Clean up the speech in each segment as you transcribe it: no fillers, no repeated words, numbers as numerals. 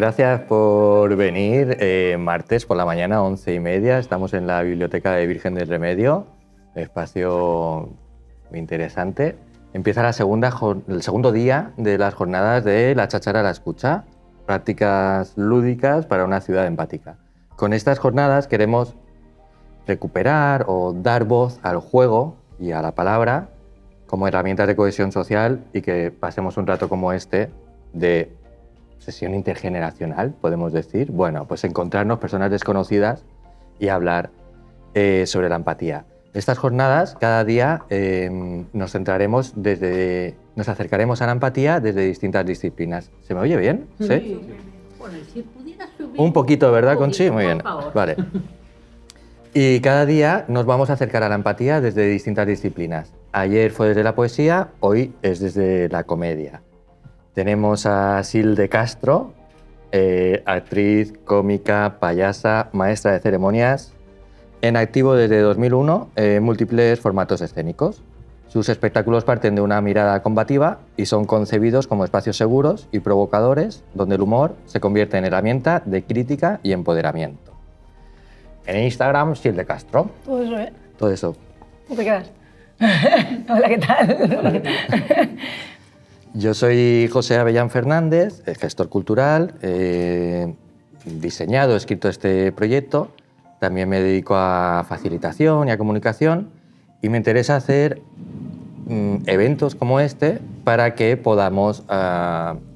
gracias por venir. Martes por la mañana, 11:30, estamos en la Biblioteca de Virgen del Remedio, espacio muy interesante. Empieza el segundo día de las jornadas de La Cháchara a la Escucha, prácticas lúdicas para una ciudad empática. Con estas jornadas queremos recuperar o dar voz al juego y a la palabra como herramientas de cohesión social y que pasemos un rato como este de sesión intergeneracional, podemos decir. Bueno, pues encontrarnos personas desconocidas y hablar sobre la empatía. Estas jornadas, cada día nos acercaremos a la empatía desde distintas disciplinas. ¿Se me oye bien? ¿Sí? Bueno, si pudieras subir un poquito, ¿verdad, Conchi? Muy bien. por favor. Vale. Y cada día nos vamos a acercar a la empatía desde distintas disciplinas. Ayer fue desde la poesía, hoy es desde la comedia. Tenemos a Sil de Castro, actriz, cómica, payasa, maestra de ceremonias, en activo desde 2001 en múltiples formatos escénicos. Sus espectáculos parten de una mirada combativa y son concebidos como espacios seguros y provocadores donde el humor se convierte en herramienta de crítica y empoderamiento. En Instagram, Sil de Castro. Todo eso, ¿eh? Todo eso. ¿Cómo te quedas? Hola, ¿qué tal? Hola, ¿qué tal? Yo soy José Avellán Fernández, gestor cultural, diseñado, escrito este proyecto. También me dedico a facilitación y a comunicación y me interesa hacer eventos como este para que podamos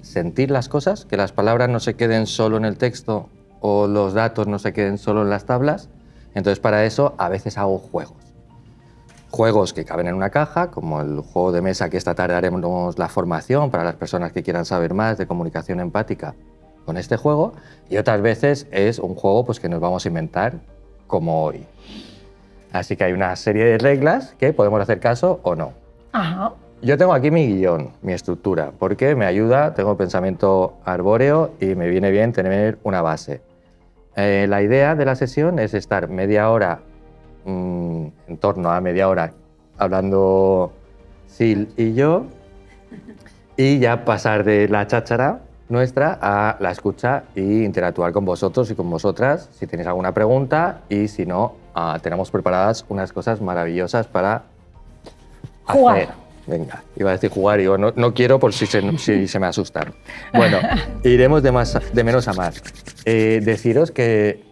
sentir las cosas, que las palabras no se queden solo en el texto o los datos no se queden solo en las tablas. Entonces, para eso a veces hago juegos. Juegos que caben en una caja, como el juego de mesa que esta tarde haremos la formación para las personas que quieran saber más de comunicación empática con este juego, y otras veces es un juego pues, que nos vamos a inventar, como hoy. Así que hay una serie de reglas que podemos hacer caso o no. Ajá. Yo tengo aquí mi guión, mi estructura, porque me ayuda, tengo pensamiento arbóreo y me viene bien tener una base. La idea de la sesión es estar media hora, en torno a media hora, hablando Sil y yo, y ya pasar de la cháchara nuestra a la escucha e interactuar con vosotros y con vosotras si tenéis alguna pregunta, y si no, tenemos preparadas unas cosas maravillosas para jugar. Hacer. Venga, iba a decir jugar y digo, no quiero por si se me asustan. Bueno, iremos de menos a más. Deciros que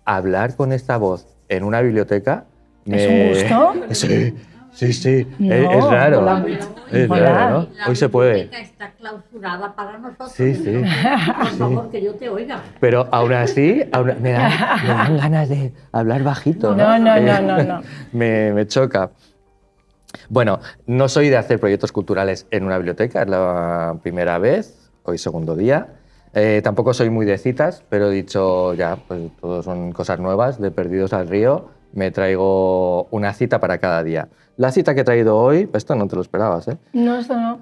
hablar con esta voz en una biblioteca... ¿Es un gusto? Sí. No, es raro. hola. Es Hola. raro, ¿no? La Hoy se puede. biblioteca está clausurada para nosotros. Sí. Por favor, que yo te oiga. Pero aún así, me dan ganas de hablar bajito, ¿no? No. Me choca. Bueno, no soy de hacer proyectos culturales en una biblioteca, es la primera vez, hoy segundo día. Tampoco soy muy de citas, pero he dicho ya, pues todo son cosas nuevas, de Perdidos al Río, me traigo una cita para cada día. La cita que he traído hoy, esto no te lo esperabas, ¿eh? No, esto no.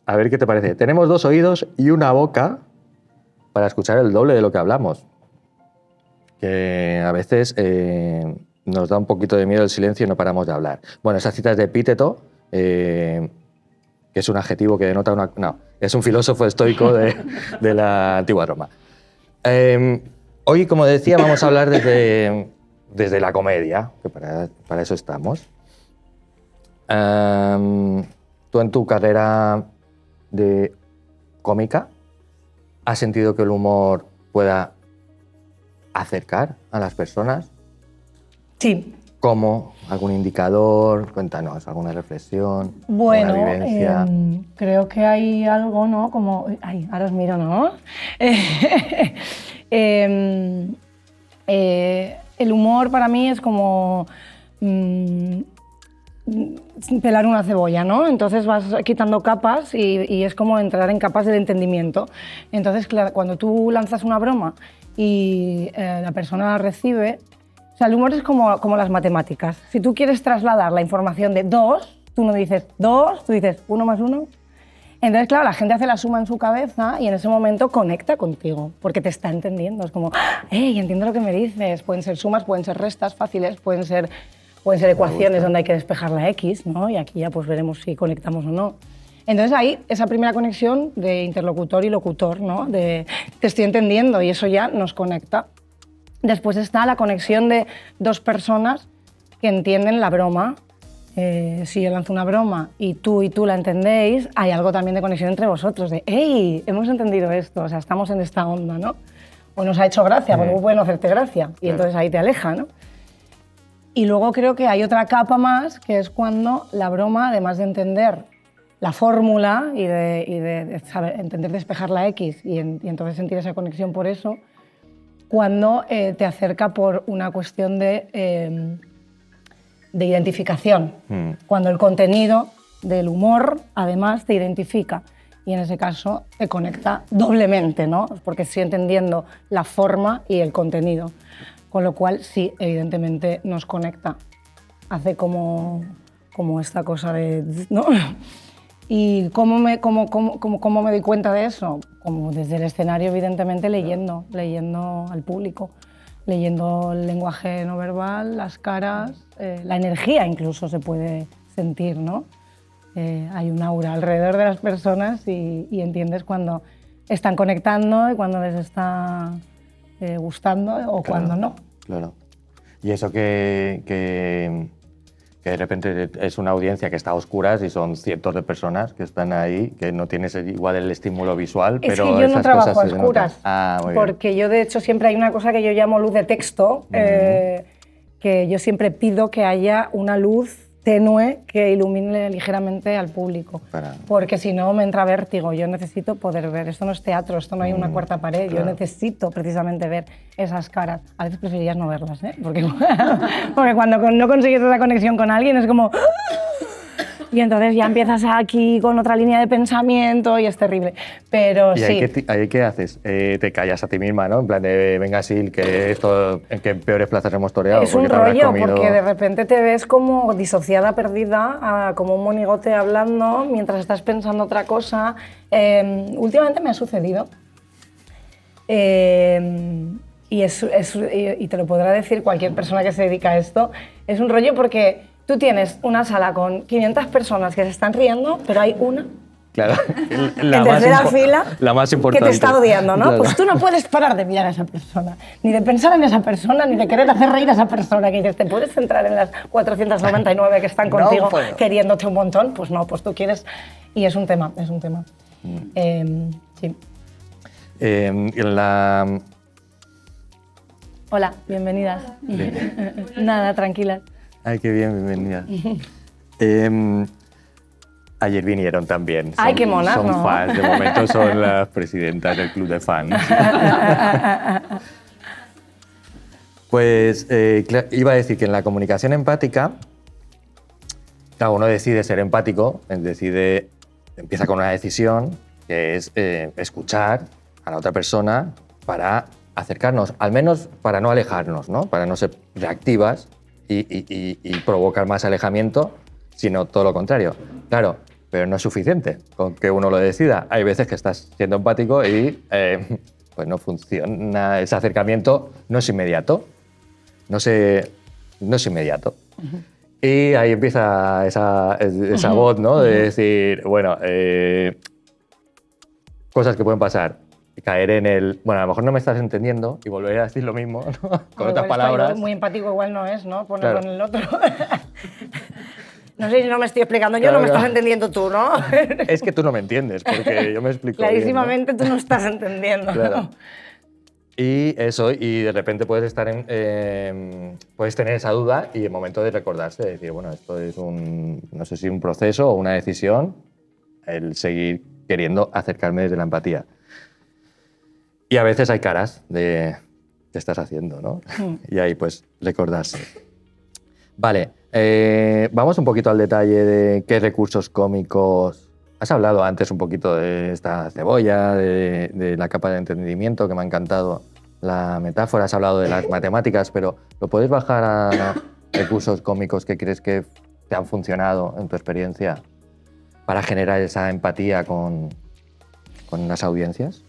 A ver qué te parece. Tenemos 2 oídos y una boca para escuchar el doble de lo que hablamos. Que a veces nos da un poquito de miedo el silencio y no paramos de hablar. Bueno, esa cita es de Epíteto, que es un adjetivo que denota una... No, es un filósofo estoico de la antigua Roma. Hoy, como decía, vamos a hablar desde la comedia, que para eso estamos. Tú en tu carrera de cómica, ¿has sentido que el humor pueda acercar a las personas? Sí. ¿Cómo? ¿Algún indicador? Cuéntanos, ¿alguna reflexión? Bueno, ¿alguna vivencia? creo que hay algo, ¿no? Como... Ay, ahora os miro, ¿no? El humor para mí es como pelar una cebolla, ¿no? Entonces vas quitando capas y es como entrar en capas del entendimiento. Entonces, claro, cuando tú lanzas una broma y la persona la recibe, o sea, el humor es como las matemáticas. Si tú quieres trasladar la información de 2, tú no dices 2, tú dices 1 más 1. Entonces, claro, la gente hace la suma en su cabeza y en ese momento conecta contigo, porque te está entendiendo. Es como, ¡hey, entiendo lo que me dices! Pueden ser sumas, pueden ser restas fáciles, pueden ser ecuaciones donde hay que despejar la X, ¿no? Y aquí ya pues veremos si conectamos o no. Entonces ahí, esa primera conexión de interlocutor y locutor, ¿no? De te estoy entendiendo y eso ya nos conecta. Después está la conexión de dos personas que entienden la broma. Si yo lanzo una broma y tú la entendéis, hay algo también de conexión entre vosotros, de ¡hey! Hemos entendido esto, o sea, estamos en esta onda, ¿no? O nos ha hecho gracia, porque puede no hacerte gracia, y entonces ahí te aleja, ¿no? Y luego creo que hay otra capa más, que es cuando la broma, además de entender la fórmula y de saber, entender despejar la X y entonces sentir esa conexión por eso, cuando te acerca por una cuestión de identificación, cuando el contenido del humor además te identifica y en ese caso te conecta doblemente, ¿no? Porque estoy entendiendo la forma y el contenido, con lo cual sí, evidentemente nos conecta, hace como esta cosa de, ¿no? ¿Y cómo me doy cuenta de eso? Como desde el escenario, evidentemente, leyendo al público, leyendo el lenguaje no verbal, las caras, la energía incluso se puede sentir, ¿no? Hay un aura alrededor de las personas y entiendes cuando están conectando y cuando les está gustando o cuando no. Claro. Y eso que de repente es una audiencia que está a oscuras y son cientos de personas que están ahí, que no tienes igual el estímulo visual, es pero que yo no esas trabajo a cosas se oscuras, notan. porque yo de hecho siempre hay una cosa que yo llamo luz de texto, que yo siempre pido que haya una luz tenue que ilumine ligeramente al público, porque si no me entra vértigo. Yo necesito poder ver, esto no es teatro, esto no hay una cuarta pared, yo necesito precisamente ver esas caras. A veces preferirías no verlas, ¿eh? Porque cuando no consigues esa conexión con alguien es como... Y entonces ya empiezas aquí con otra línea de pensamiento y es terrible. Pero ¿Y sí. ahí qué haces? Te callas a ti misma, ¿no? En plan de, venga, Sil, que esto, en qué peores plazas hemos toreado. Es un rollo, porque de repente te ves como disociada, perdida, como un monigote hablando mientras estás pensando otra cosa. Últimamente me ha sucedido. Y te lo podrá decir cualquier persona que se dedica a esto. Es un rollo porque tú tienes una sala con 500 personas que se están riendo, pero hay una claro, en tercera fila la más importante, que te está odiando, ¿no? Claro. Pues tú no puedes parar de mirar a esa persona, ni de pensar en esa persona, ni de querer hacer reír a esa persona, que dices, ¿te puedes centrar en las 499 que están contigo queriéndote un montón? Pues no, pues tú quieres... Y es un tema, es un tema. Sí. Hola, bienvenidas. Nada, tranquilas. Ay, qué bien, bienvenida. Ayer vinieron también. Ay, qué monas, son ¿no? fans, de momento son las presidentas del club de fans. Pues iba a decir que en la comunicación empática, claro, uno decide ser empático, empieza con una decisión que es escuchar a la otra persona para acercarnos, al menos para no alejarnos, ¿no? Para no ser reactivas y provocar más alejamiento, sino todo lo contrario. Claro, pero no es suficiente con que uno lo decida. Hay veces que estás siendo empático y pues no funciona, ese acercamiento no es inmediato. No es inmediato. Y ahí empieza esa voz, ¿no? De decir, bueno, cosas que pueden pasar. Caer en el, bueno, a lo mejor no me estás entendiendo y volver a decir lo mismo, ¿no? Con otras palabras. Muy empático igual no es, ¿no? Ponerlo Claro. en el otro. No sé si no me estoy explicando yo, Claro, no me estás claro. entendiendo tú, ¿no? Es que tú no me entiendes, porque yo me explico Clarísimamente tú no estás entendiendo. Claro. Y eso, y de repente puedes puedes tener esa duda y el momento de recordarse, de decir, bueno, esto es no sé si un proceso o una decisión, el seguir queriendo acercarme desde la empatía. Y a veces hay caras de qué estás haciendo, ¿no? Y ahí pues recordarse. Vale, vamos un poquito al detalle de qué recursos cómicos. Has hablado antes un poquito de esta cebolla, de la capa de entendimiento, que me ha encantado la metáfora. Has hablado de las matemáticas, pero ¿lo puedes bajar a recursos cómicos que crees que te han funcionado en tu experiencia para generar esa empatía con las audiencias?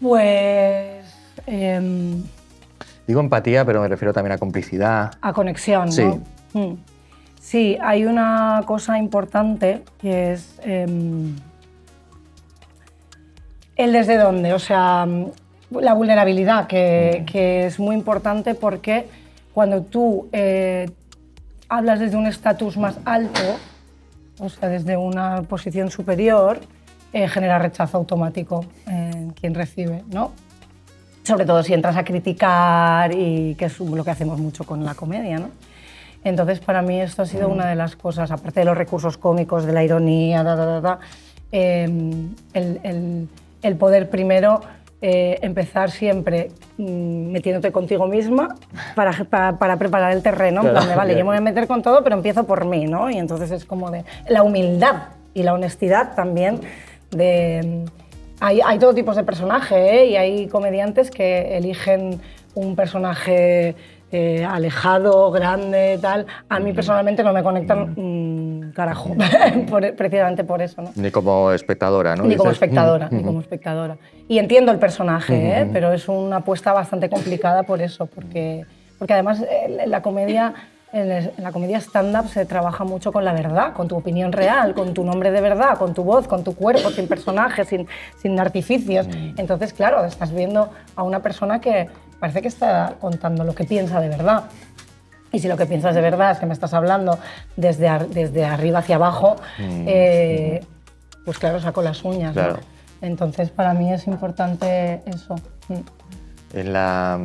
Pues... Digo empatía, pero me refiero también a complicidad. a conexión, ¿no? Sí. Sí, hay una cosa importante que es el desde dónde, o sea, la vulnerabilidad, que es muy importante porque cuando tú hablas desde un estatus más alto, o sea, desde una posición superior, genera rechazo automático en quien recibe, ¿no? Sobre todo si entras a criticar, y que es lo que hacemos mucho con la comedia, ¿no? Entonces, para mí esto ha sido una de las cosas, aparte de los recursos cómicos, de la ironía, el poder primero empezar siempre metiéndote contigo misma para preparar el terreno, en plan de, vale, yo me voy a meter con todo, pero empiezo por mí, ¿no? Y entonces es como de la humildad y la honestidad también de... Hay todo tipo de personaje, ¿eh? Y hay comediantes que eligen un personaje alejado, grande, tal. A mí personalmente no me conectan carajo, precisamente por eso, ¿no? Ni como espectadora, ¿no? Ni como Dices. espectadora, ni como espectadora. Y entiendo el personaje, ¿eh? Pero es una apuesta bastante complicada por eso, porque además en la comedia stand-up se trabaja mucho con la verdad, con tu opinión real, con tu nombre de verdad, con tu voz, con tu cuerpo, sin personajes, sin artificios. Entonces, claro, estás viendo a una persona que parece que está contando lo que piensa de verdad. Y si lo que piensas de verdad es que me estás hablando desde arriba hacia abajo, pues claro, saco las uñas, Claro. ¿no? Entonces, para mí es importante eso. En la...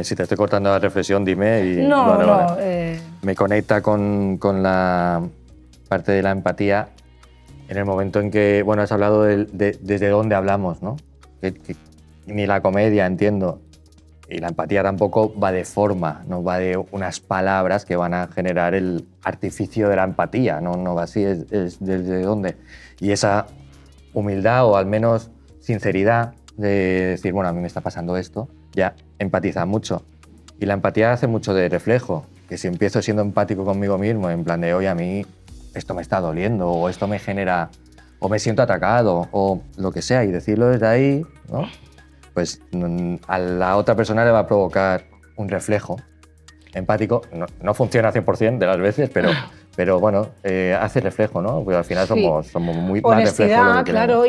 si te estoy cortando la reflexión, dime. Y, No, vale, no. vale. Me conecta con la parte de la empatía en el momento en que, bueno, has hablado desde dónde hablamos, ¿no? Que ni la comedia, entiendo, y la empatía tampoco va de forma, no va de unas palabras que van a generar el artificio de la empatía, no va así, es desde dónde. Y esa humildad, o al menos sinceridad, de decir, bueno, a mí me está pasando esto, ya empatiza mucho. Y la empatía hace mucho de reflejo, que si empiezo siendo empático conmigo mismo, en plan de, oye, a mí esto me está doliendo, o esto me genera, o me siento atacado, o lo que sea, y decirlo desde ahí, ¿no? Pues a la otra persona le va a provocar un reflejo empático. No funciona 100% de las veces, pero bueno, hace reflejo, ¿no? Porque al final somos muy más reflejo de honestidad, lo que claro,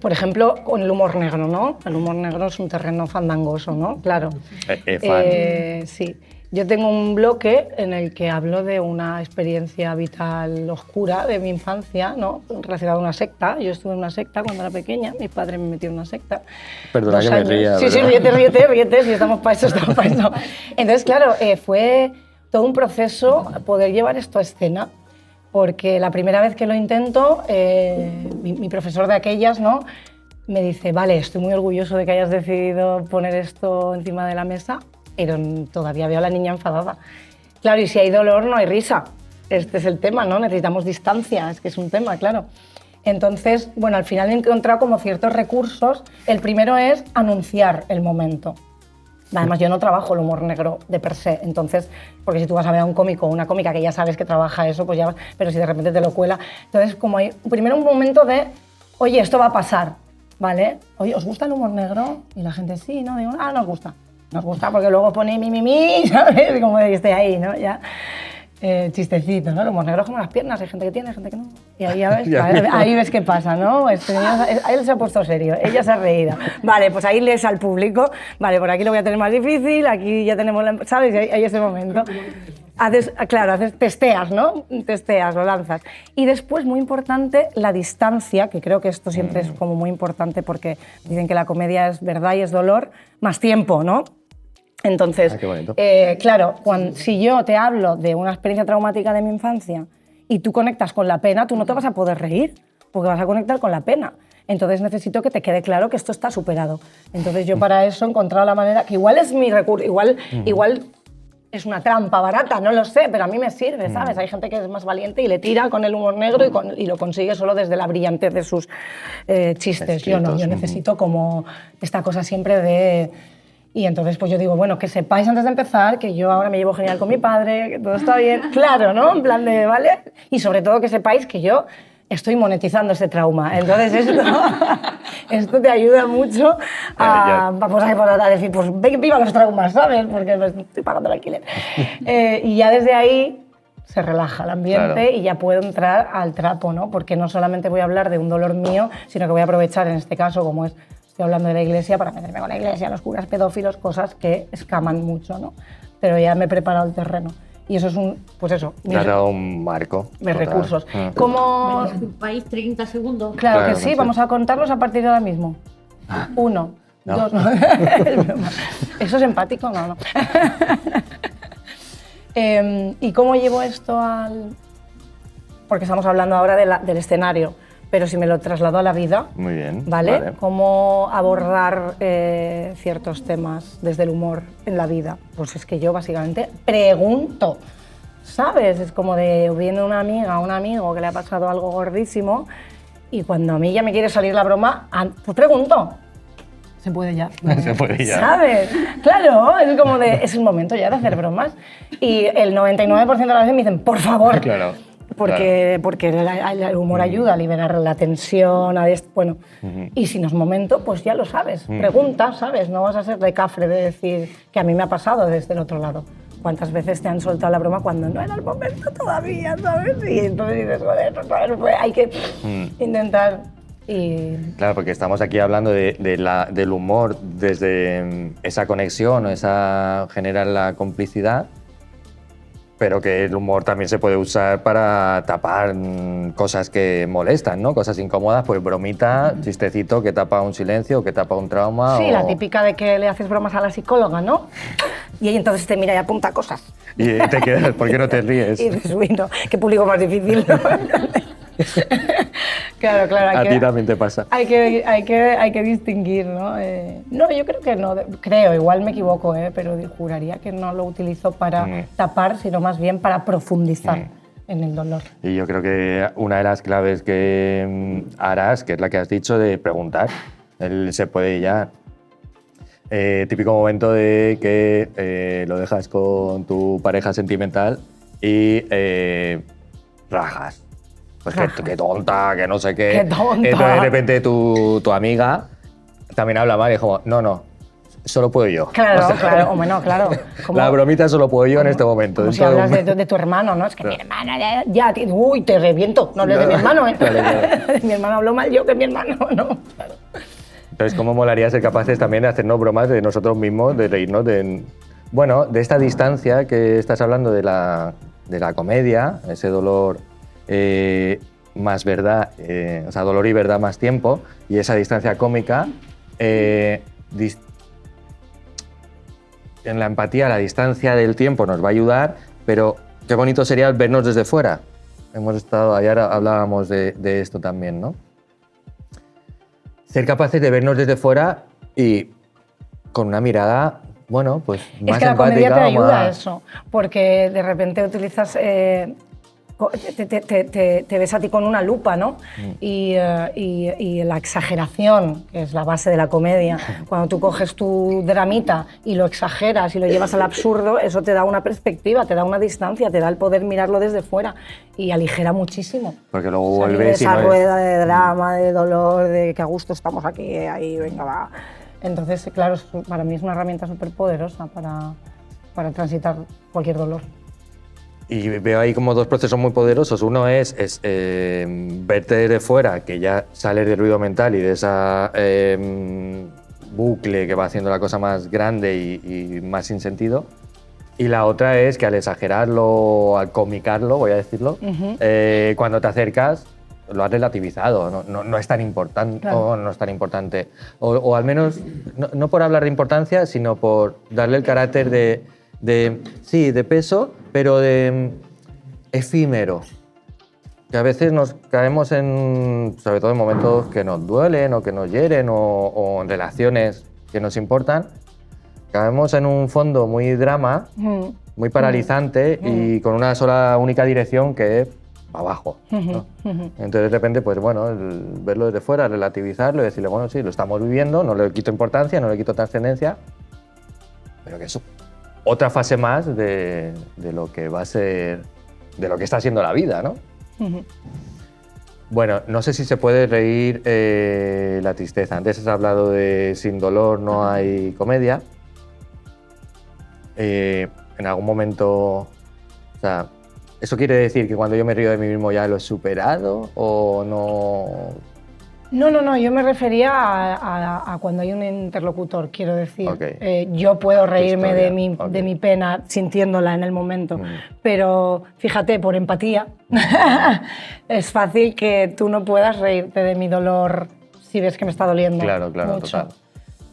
por ejemplo, con el humor negro, ¿no? El humor negro es un terreno fandangoso, ¿no? Claro. fan. Sí. Yo tengo un bloque en el que hablo de una experiencia vital oscura de mi infancia, ¿no? Relacionada a una secta. Yo estuve en una secta cuando era pequeña, mi padre me metió en una secta. Perdona que me ría. Sí, pero... ríete, si estamos para eso, estamos para eso. Entonces, claro, fue todo un proceso poder llevar esto a escena, porque la primera vez que lo intento, mi profesor de aquellas, ¿no? Me dice, vale, estoy muy orgulloso de que hayas decidido poner esto encima de la mesa, pero todavía veo a la niña enfadada. Claro, y si hay dolor no hay risa. Este es el tema, ¿no? Necesitamos distancia, es que es un tema, claro. Entonces, bueno, al final he encontrado como ciertos recursos. El primero es anunciar el momento. Además, yo no trabajo el humor negro de per se, entonces, porque si tú vas a ver a un cómico o una cómica que ya sabes que trabaja eso, pues ya, pero si de repente te lo cuela. Entonces, como hay primero un momento de, oye, esto va a pasar, ¿vale? Oye, ¿os gusta el humor negro? Y la gente, sí, ¿no? Digo, nos gusta. Nos gusta porque luego pone mi, ¿sabes? Como que esté ahí, ¿no? Ya. Chistecito, ¿no? El humor negro es como las piernas, hay gente que tiene, hay gente que no. Y ahí ya ves, ahí ves qué pasa, ¿no? Él se ha puesto serio, ella se ha reído. Vale, pues ahí lees al público, vale, por aquí lo voy a tener más difícil, aquí ya tenemos, ¿sabes? Hay ese momento. Testeas, ¿no? Testeas, lo lanzas. Y después, muy importante, la distancia, que creo que esto siempre es como muy importante porque dicen que la comedia es verdad y es dolor, más tiempo, ¿no? Entonces, claro, si yo te hablo de una experiencia traumática de mi infancia y tú conectas con la pena, tú no te vas a poder reír, porque vas a conectar con la pena. Entonces necesito que te quede claro que esto está superado. Entonces yo para eso he encontrado la manera, que igual es mi recurso, igual es una trampa barata, no lo sé, pero a mí me sirve, ¿sabes? Hay gente que es más valiente y le tira con el humor negro y lo consigue solo desde la brillantez de sus chistes. Yo no, yo necesito como esta cosa siempre de... Y entonces pues yo digo, bueno, que sepáis antes de empezar que yo ahora me llevo genial con mi padre, que todo está bien, claro, ¿no? En plan de, ¿vale? Y sobre todo que sepáis que yo estoy monetizando ese trauma. Entonces esto te ayuda mucho a decir, pues viva los traumas, ¿sabes? Porque me estoy pagando el alquiler. Y ya desde ahí se relaja el ambiente, claro, y ya puedo entrar al trapo, ¿no? Porque no solamente voy a hablar de un dolor mío, sino que voy a aprovechar, en este caso, como estoy hablando de la iglesia, para meterme con la iglesia, los curas pedófilos, cosas que escaman mucho, ¿no? Pero ya me he preparado el terreno. Y eso es me ha dado un marco. Mis recursos. ¿Cómo? ¿Me disculpáis 30 segundos? Claro que sí, vamos a contarlos a partir de ahora mismo. 1, 2, no. ¿Eso es empático? No. ¿Y cómo llevo esto al...? Porque estamos hablando ahora del escenario, pero si me lo traslado a la vida, muy bien, ¿vale? ¿Cómo abordar ciertos temas desde el humor en la vida? Pues es que yo básicamente pregunto, ¿sabes? Es como de viene una amiga o un amigo que le ha pasado algo gordísimo y cuando a mí ya me quiere salir la broma, pues pregunto. Se puede ya. Se puede ya. ¿Sabes? Claro, es como de, es el momento ya de hacer bromas. Y el 99% de las veces me dicen, por favor. Claro. Porque el humor ayuda a liberar la tensión, bueno, y si no es momento, pues ya lo sabes. Pregunta, ¿sabes? No vas a ser de cafre de decir que a mí me ha pasado desde el otro lado. ¿Cuántas veces te han soltado la broma cuando no era el momento todavía, ¿sabes? Y entonces dices, joder, pues hay que intentar... Claro, porque estamos aquí hablando del humor desde esa conexión o esa generar la complicidad, pero que el humor también se puede usar para tapar cosas que molestan, ¿no? Cosas incómodas, pues bromita, chistecito que tapa un silencio, que tapa un trauma. Sí, la típica de que le haces bromas a la psicóloga, ¿no? Y ella entonces te mira y apunta cosas. Y te quedas, ¿por qué no te ríes? Y dices, uy, no, qué público más difícil, ¿no? Claro. A ti también te pasa. Hay que distinguir, ¿no? No, yo creo que no. Creo, igual me equivoco, pero juraría que no lo utilizo para tapar, sino más bien para profundizar en el dolor. Y yo creo que una de las claves que harás, que es la que has dicho, de preguntar, se puede ya... típico momento de que lo dejas con tu pareja sentimental y rajas. Pues qué tonta, que no sé qué. ¡Qué tonta! Entonces de repente tu amiga también habla mal y es como, no, solo puedo yo. Claro, o sea, claro, bueno, claro. Como, la bromita solo puedo yo en este momento. Como si hablas de tu hermano, ¿no? Es que mi hermano ya uy, te reviento. No hables de mi hermano, ¿eh? Claro. Mi hermano habló mal yo que mi hermano, ¿no? Claro. Entonces, ¿cómo molaría ser capaces también de hacernos bromas de nosotros mismos, de reírnos de esta distancia que estás hablando de la comedia, ese dolor más verdad, o sea, dolor y verdad más tiempo, y esa distancia cómica, en la empatía la distancia del tiempo nos va a ayudar, pero qué bonito sería vernos desde fuera. Hemos estado, ayer hablábamos de esto también, ¿no? Ser capaces de vernos desde fuera y con una mirada, bueno, pues más empática. Es que la comedia te ayuda a eso, porque de repente utilizas... Te ves a ti con una lupa, ¿no? Y la exageración, que es la base de la comedia, cuando tú coges tu dramita y lo exageras y lo llevas al absurdo, eso te da una perspectiva, te da una distancia, te da el poder mirarlo desde fuera y aligera muchísimo. Porque luego vuelves y esa rueda de drama, de dolor, de que a gusto estamos aquí, ahí, venga, va. Entonces, claro, para mí es una herramienta súper poderosa para transitar cualquier dolor. Y veo ahí como dos procesos muy poderosos. Uno es verte desde fuera, que ya sales del ruido mental y de esa bucle que va haciendo la cosa más grande y más sin sentido. Y la otra es que al exagerarlo, al comicarlo, voy a decirlo, cuando te acercas, lo has relativizado, no es tan importante, claro. No es tan importante. O al menos, no por hablar de importancia, sino por darle el carácter de peso, pero de efímero. Que a veces nos caemos sobre todo en momentos que nos duelen o que nos hieren o en relaciones que nos importan, caemos en un fondo muy drama, muy paralizante y con una sola única dirección que es abajo, ¿no? Entonces de repente, pues bueno, verlo desde fuera, relativizarlo y decirle, bueno, sí, lo estamos viviendo, no le quito importancia, no le quito trascendencia, pero que eso otra fase más de lo que va a ser, de lo que está siendo la vida, ¿no? Bueno, no sé si se puede reír la tristeza. Antes has hablado de sin dolor no hay comedia. En algún momento, o sea, ¿eso quiere decir que cuando yo me río de mí mismo ya lo he superado o no? No, yo me refería a cuando hay un interlocutor, quiero decir. Ok. Yo puedo reírme historia, ok. de mi pena sintiéndola en el momento, pero fíjate, por empatía, es fácil que tú no puedas reírte de mi dolor si ves que me está doliendo Claro, mucho. total.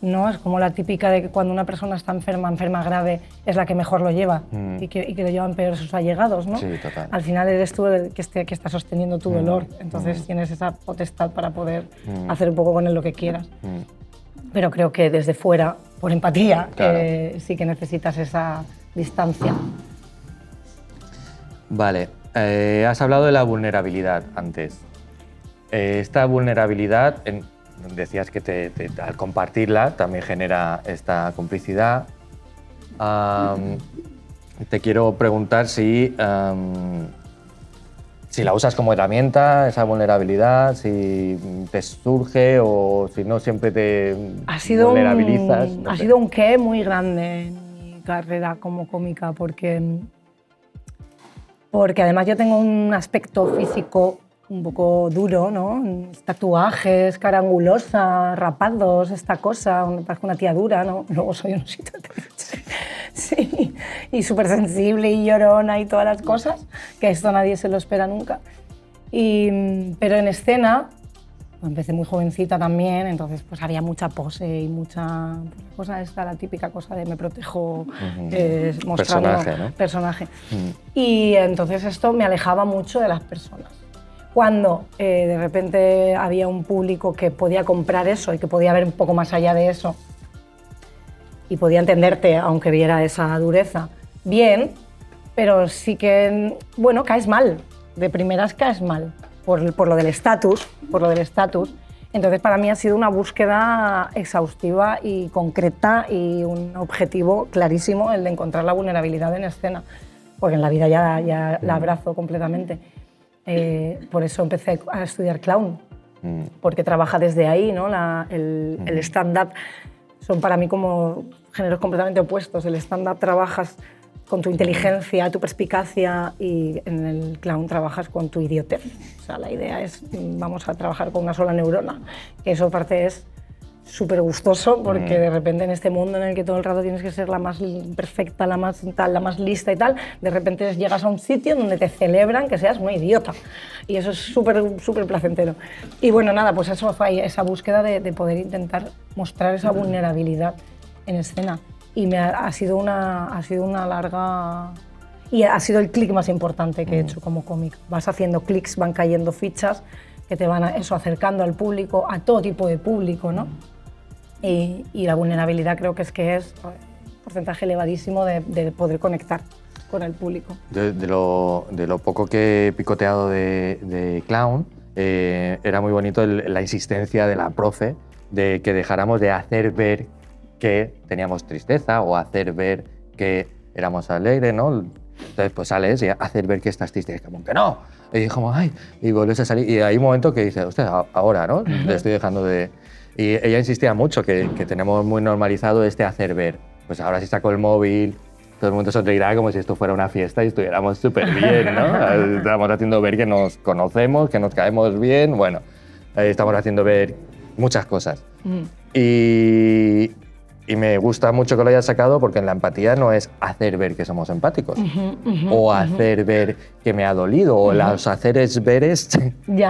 ¿No? Es como la típica de que cuando una persona está enferma grave, es la que mejor lo lleva y que lo llevan peor sus allegados, ¿no? Sí, total. Al final eres tú el que está sosteniendo tu dolor, entonces tienes esa potestad para poder hacer un poco con él lo que quieras. Pero creo que desde fuera, por empatía, Claro. sí que necesitas esa distancia. Vale, has hablado de la vulnerabilidad antes. Esta vulnerabilidad, decías que al compartirla también genera esta complicidad. Te quiero preguntar si la usas como herramienta, esa vulnerabilidad, si te surge o si no siempre te vulnerabilizas. Ha sido un qué muy grande en mi carrera como cómica, porque además yo tengo un aspecto físico un poco duro, ¿no? Tatuajes, cara angulosa, rapados, esta cosa, me parezco una tía dura, ¿no? Luego soy un osito de peluche. Sí, y súper sensible y llorona y todas las cosas, que esto nadie se lo espera nunca. Pero en escena, empecé muy jovencita también, entonces pues había mucha pose y mucha cosa esta, la típica cosa de me protejo mostrando Personaje, ¿no? Personaje. Y entonces esto me alejaba mucho de las personas. Cuando de repente había un público que podía comprar eso y que podía ver un poco más allá de eso y podía entenderte aunque viera esa dureza, bien, pero sí que, bueno, caes mal, de primeras caes mal, por lo del estatus, Entonces para mí ha sido una búsqueda exhaustiva y concreta y un objetivo clarísimo el de encontrar la vulnerabilidad en escena, porque en la vida ya la abrazo completamente. Por eso empecé a estudiar clown, porque trabaja desde ahí, ¿no? El stand-up son para mí como géneros completamente opuestos. El stand-up trabajas con tu inteligencia, tu perspicacia, y en el clown trabajas con tu idiotez. O sea, la idea es, vamos a trabajar con una sola neurona. Eso aparte es súper gustoso, porque de repente en este mundo en el que todo el rato tienes que ser la más perfecta, la más tal, la más lista y tal, de repente llegas a un sitio donde te celebran que seas una idiota. Y eso es súper placentero. Y bueno, nada, pues eso fue esa búsqueda de poder intentar mostrar esa vulnerabilidad en escena. Y ha sido una larga... Y ha sido el clic más importante que he hecho como cómic. Vas haciendo clics, van cayendo fichas que te van acercando al público, a todo tipo de público, ¿no? Y la vulnerabilidad creo que es un porcentaje elevadísimo de poder conectar con el público. De lo poco que he picoteado de clown, era muy bonito la insistencia de la profe de que dejáramos de hacer ver que teníamos tristeza o hacer ver que éramos alegres, ¿no? Entonces pues sales y hacer ver que estás triste, es como que no, y como ay, y vuelves a salir y hay un momento que dices, hostia, ahora, ¿no? Le estoy dejando de... Y ella insistía mucho que tenemos muy normalizado este hacer ver. Pues ahora si saco el móvil, todo el mundo sonreirá como si esto fuera una fiesta y estuviéramos súper bien, ¿no? Estamos haciendo ver que nos conocemos, que nos caemos bien, bueno, estamos haciendo ver muchas cosas. Y me gusta mucho que lo hayas sacado porque en la empatía no es hacer ver que somos empáticos o hacer ver que me ha dolido o los haceres veres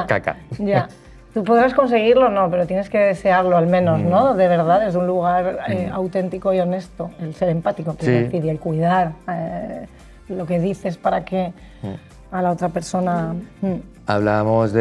caca. Ya. Tú podrás conseguirlo, no, pero tienes que desearlo al menos, ¿no? De verdad, es un lugar auténtico y honesto, el ser empático, quiero decir, y el cuidar lo que dices para que a la otra persona... Hablábamos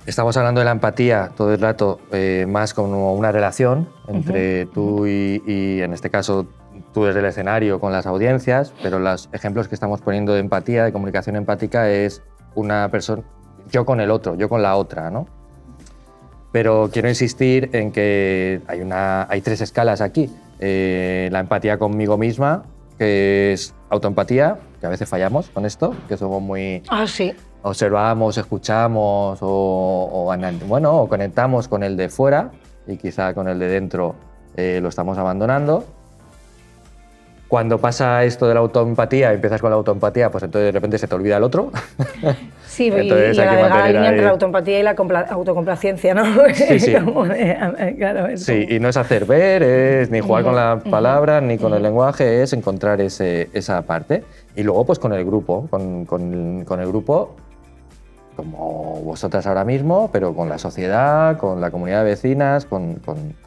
Estamos hablando de la empatía todo el rato, más como una relación entre tú y, en este caso, tú desde el escenario con las audiencias, pero los ejemplos que estamos poniendo de empatía, de comunicación empática, es una persona, yo con el otro, yo con la otra, ¿no? Pero quiero insistir en que hay 3 escalas aquí. La empatía conmigo misma, que es autoempatía, que a veces fallamos con esto, que somos muy... Ah, sí. Observamos, escuchamos o conectamos con el de fuera y quizá con el de dentro lo estamos abandonando. Cuando pasa esto de la autoempatía, empiezas con la autoempatía, pues entonces de repente se te olvida el otro. Sí, entonces y hay la que delgada mantener línea entre ahí... la autoempatía y la autocomplacencia, ¿no? Sí, sí. Claro, es Sí, como... y no es hacer ver, es ni jugar con las palabras, ni con el lenguaje, es encontrar esa parte. Y luego pues con el grupo, con el grupo como vosotras ahora mismo, pero con la sociedad, con la comunidad de vecinas, con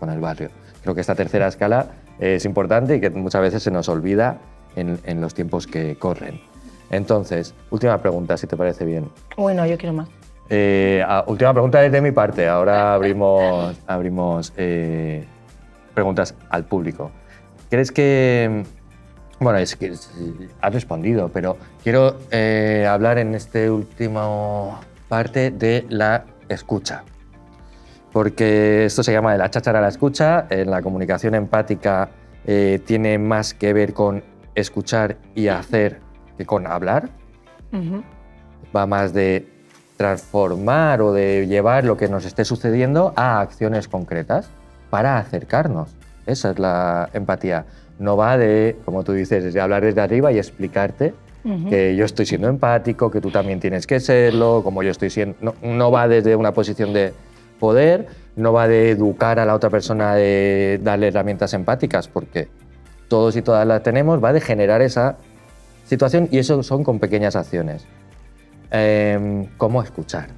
el barrio. Creo que esta tercera escala es importante y que muchas veces se nos olvida en los tiempos que corren. Entonces, última pregunta, si te parece bien. Bueno, yo quiero más. Última pregunta desde mi parte. Ahora abrimos preguntas al público. ¿Crees que... Bueno, es que has respondido, pero quiero hablar en este último parte de la escucha. Porque esto se llama de la cháchara a la escucha. En la comunicación empática tiene más que ver con escuchar y hacer que con hablar. Va más de transformar o de llevar lo que nos esté sucediendo a acciones concretas para acercarnos. Esa es la empatía. No va de, como tú dices, de hablar desde arriba y explicarte que yo estoy siendo empático, que tú también tienes que serlo, como yo estoy siendo... No va desde una posición de poder, no va de educar a la otra persona, de darle herramientas empáticas, porque todos y todas las tenemos, va de generar esa situación y eso son con pequeñas acciones. ¿Cómo escuchar?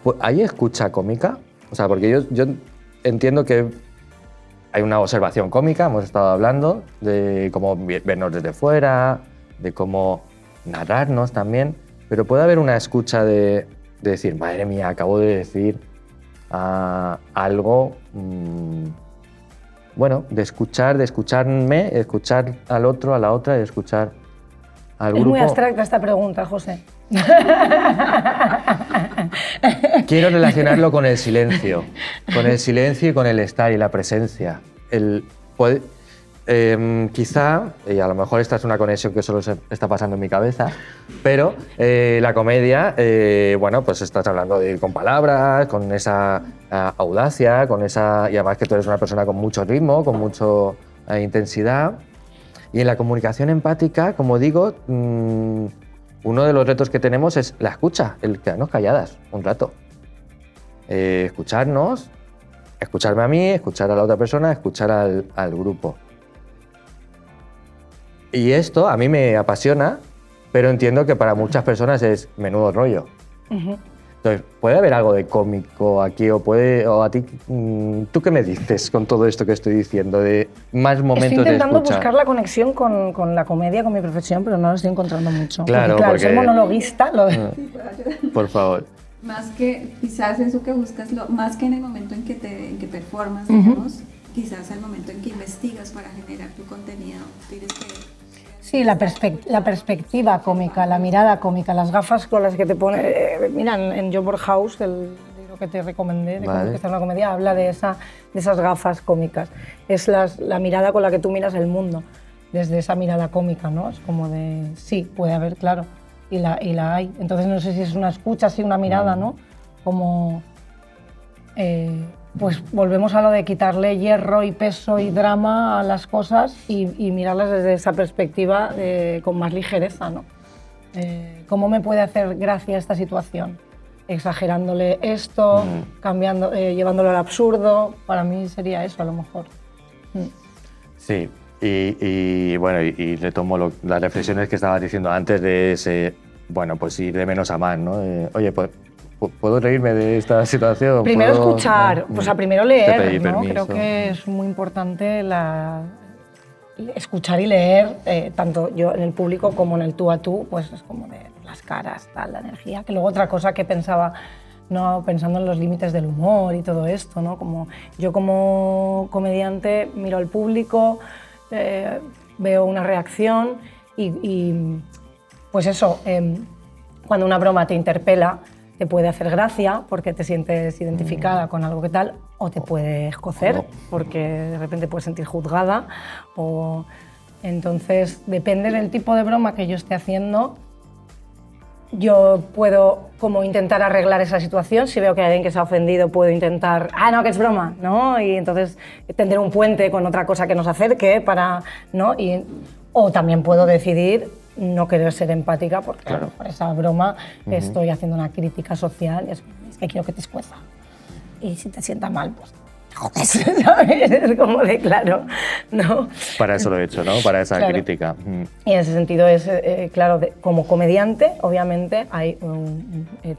Pues, ¿hay escucha cómica? O sea, porque yo entiendo que hay una observación cómica, hemos estado hablando de cómo vernos desde fuera, de cómo narrarnos también, pero puede haber una escucha de decir, madre mía, acabo de decir algo, bueno, de escucharme, escuchar al otro, a la otra, de escuchar al grupo. Es muy abstracta esta pregunta, José. Quiero relacionarlo con el silencio y con el estar y la presencia. Quizá, y a lo mejor esta es una conexión que solo se está pasando en mi cabeza, pero la comedia, bueno, pues estás hablando de ir con palabras, con esa audacia, con esa, y además que tú eres una persona con mucho ritmo, con mucha intensidad. Y en la comunicación empática, como digo, uno de los retos que tenemos es la escucha, el quedarnos calladas un rato. Escucharnos, escucharme a mí, escuchar a la otra persona, escuchar al grupo. Y esto a mí me apasiona, pero entiendo que para muchas personas es menudo rollo. Entonces, ¿puede haber algo de cómico aquí o a ti? ¿Tú qué me dices con todo esto que estoy diciendo de más momentos de escucha? Estoy intentando buscar la conexión con la comedia, con mi profesión, pero no lo estoy encontrando mucho. Claro, porque ser monologuista... Por favor. Más que, quizás eso que buscas, más que en el momento en que performas, digamos, quizás el momento en que investigas para generar tu contenido, tienes que... Sí, la perspectiva cómica, la mirada cómica, las gafas con las que te pone... mira, en John Borhaus, el libro que te recomendé, de cómo empezar una comedia, habla de esas gafas cómicas. Es la mirada con la que tú miras el mundo, desde esa mirada cómica, ¿no? Es como de, sí, puede haber, claro, y la hay. Entonces no sé si es una escucha, si una mirada, ¿no? Como... pues volvemos a lo de quitarle hierro y peso y drama a las cosas y mirarlas desde esa perspectiva con más ligereza, ¿no? ¿Cómo me puede hacer gracia esta situación? Exagerándole esto, cambiando, llevándolo al absurdo. Para mí sería eso, a lo mejor. Sí, y bueno, y retomo las reflexiones que estabas diciendo antes de ese, bueno, pues ir de menos a más, ¿no? Oye, pues ¿puedo reírme de esta situación? Primero escuchar, pues primero leer, pedir ¿no? permiso. Creo que es muy importante escuchar y leer, tanto yo en el público como en el tú a tú, pues es como de las caras, tal, la energía. Que luego otra cosa que pensaba, no, pensando en los límites del humor y todo esto, ¿no? Como yo como comediante miro al público, veo una reacción y pues eso, cuando una broma te interpela, te puede hacer gracia porque te sientes identificada con algo que tal, o te puede escocer porque de repente puedes sentir juzgada o Entonces, depende del tipo de broma que yo esté haciendo, yo puedo como intentar arreglar esa situación. Si veo que hay alguien que se ha ofendido, puedo intentar, no, que es broma, ¿no? Y entonces tender un puente con otra cosa que nos acerque para, ¿no? O también puedo decidir no querer ser empática porque Claro. por esa broma estoy haciendo una crítica social y es que quiero que te escueza. Y si te sientas mal, pues joder, ¿sabes? Es como de claro, ¿no? Para eso lo he hecho, ¿no? Para esa Claro. crítica. Y en ese sentido es, claro, como comediante, obviamente,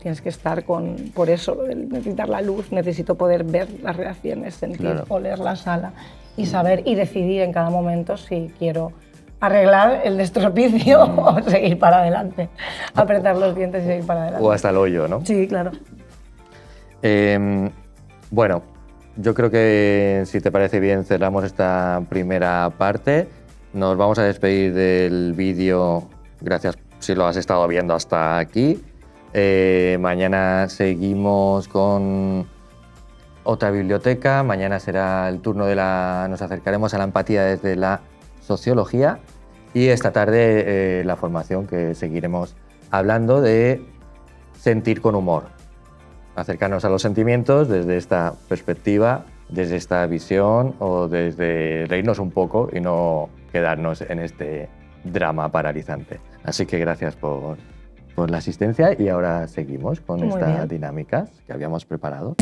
tienes que estar por eso, necesitar la luz, necesito poder ver las reacciones, sentir, Claro. oler la sala y saber y decidir en cada momento si quiero arreglar el destropicio o seguir para adelante, apretar los dientes y seguir para adelante. O hasta el hoyo, ¿no? Sí, claro. Bueno, yo creo que si te parece bien cerramos esta primera parte. Nos vamos a despedir del vídeo. Gracias si lo has estado viendo hasta aquí. Mañana seguimos con otra biblioteca. Mañana será el turno nos acercaremos a la empatía desde la sociología. Y esta tarde la formación que seguiremos hablando de sentir con humor. Acercarnos a los sentimientos desde esta perspectiva, desde esta visión o desde reírnos un poco y no quedarnos en este drama paralizante. Así que gracias por la asistencia y ahora seguimos con Muy estas bien. dinámicas que habíamos preparado.